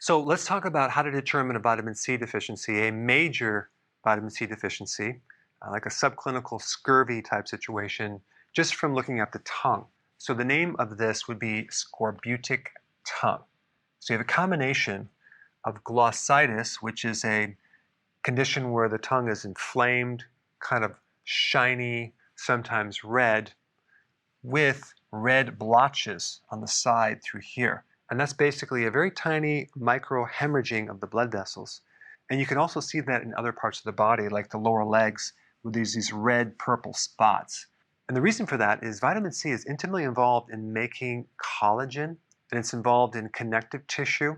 So let's talk about how to determine a vitamin C deficiency, a major vitamin C deficiency, like a subclinical scurvy type situation, just from looking at the tongue. So the name of this would be scorbutic tongue. So you have a combination of glossitis, which is a condition where the tongue is inflamed, kind of shiny, sometimes red, with red blotches on the side through here. And that's basically a very tiny micro hemorrhaging of the blood vessels. And you can also see that in other parts of the body, like the lower legs, with these red purple spots. And the reason for that is vitamin C is intimately involved in making collagen, and it's involved in connective tissue.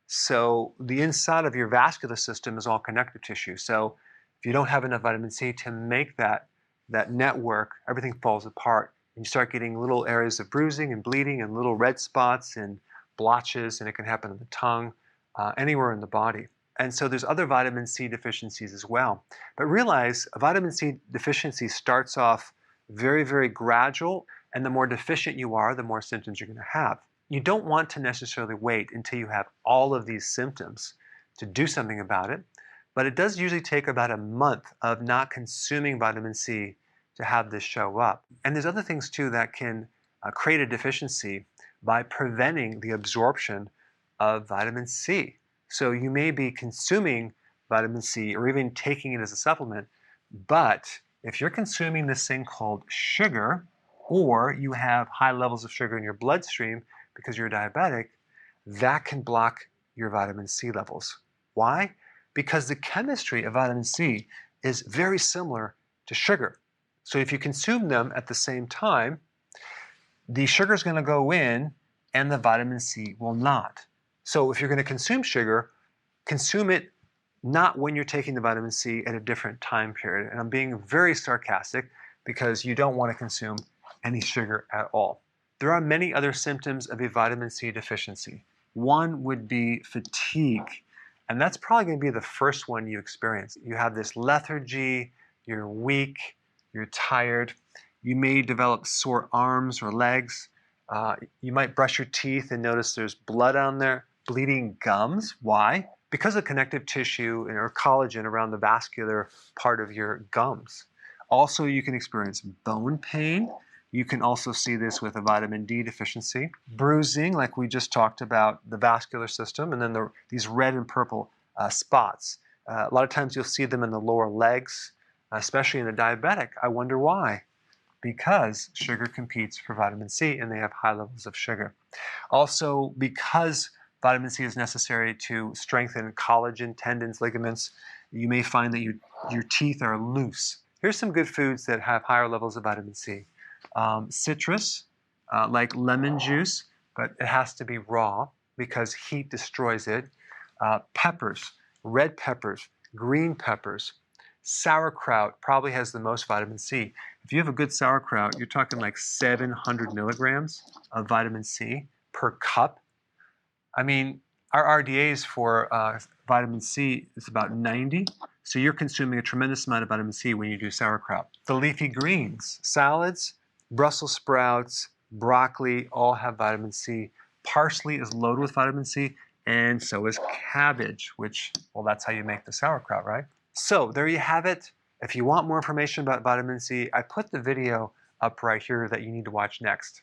So the inside of your vascular system is all connective tissue. So if you don't have enough vitamin C to make that network, everything falls apart. And you start getting little areas of bruising and bleeding and little red spots and blotches, and it can happen in the tongue, anywhere in the body. And so there's other vitamin C deficiencies as well. But realize a vitamin C deficiency starts off very, very gradual, and the more deficient you are, the more symptoms you're going to have. You don't want to necessarily wait until you have all of these symptoms to do something about it, but it does usually take about a month of not consuming vitamin C to have this show up. And there's other things too that can create a deficiency by preventing the absorption of vitamin C. So you may be consuming vitamin C or even taking it as a supplement, but if you're consuming this thing called sugar, or you have high levels of sugar in your bloodstream because you're diabetic, that can block your vitamin C levels. Why? Because the chemistry of vitamin C is very similar to sugar. So if you consume them at the same time, the sugar is going to go in and the vitamin C will not. So if you're going to consume sugar, consume it not when you're taking the vitamin C at a different time period. And I'm being very sarcastic because you don't want to consume any sugar at all. There are many other symptoms of a vitamin C deficiency. One would be fatigue, and that's probably going to be the first one you experience. You have this lethargy, you're weak, you're tired, you may develop sore arms or legs, you might brush your teeth and notice there's blood on there, bleeding gums. Why? Because of connective tissue or collagen around the vascular part of your gums. Also, you can experience bone pain. You can also see this with a vitamin D deficiency. Bruising, like we just talked about, the vascular system, and then these red and purple spots. A lot of times you'll see them in the lower legs, especially in the diabetic. I wonder why. Because sugar competes for vitamin C and they have high levels of sugar. Also, because vitamin C is necessary to strengthen collagen, tendons, ligaments, you may find that your teeth are loose. Here's some good foods that have higher levels of vitamin C. Citrus, like lemon juice, but it has to be raw because heat destroys it. Peppers, red peppers, green peppers. Sauerkraut probably has the most vitamin C. If you have a good sauerkraut, you're talking like 700 milligrams of vitamin C per cup. I mean, our RDAs for vitamin C is about 90, so you're consuming a tremendous amount of vitamin C when you do sauerkraut. The leafy greens, salads, Brussels sprouts, broccoli, all have vitamin C. Parsley is loaded with vitamin C, and so is cabbage, which, well, that's how you make the sauerkraut, right? So there you have it. If you want more information about vitamin C, I put the video up right here that you need to watch next.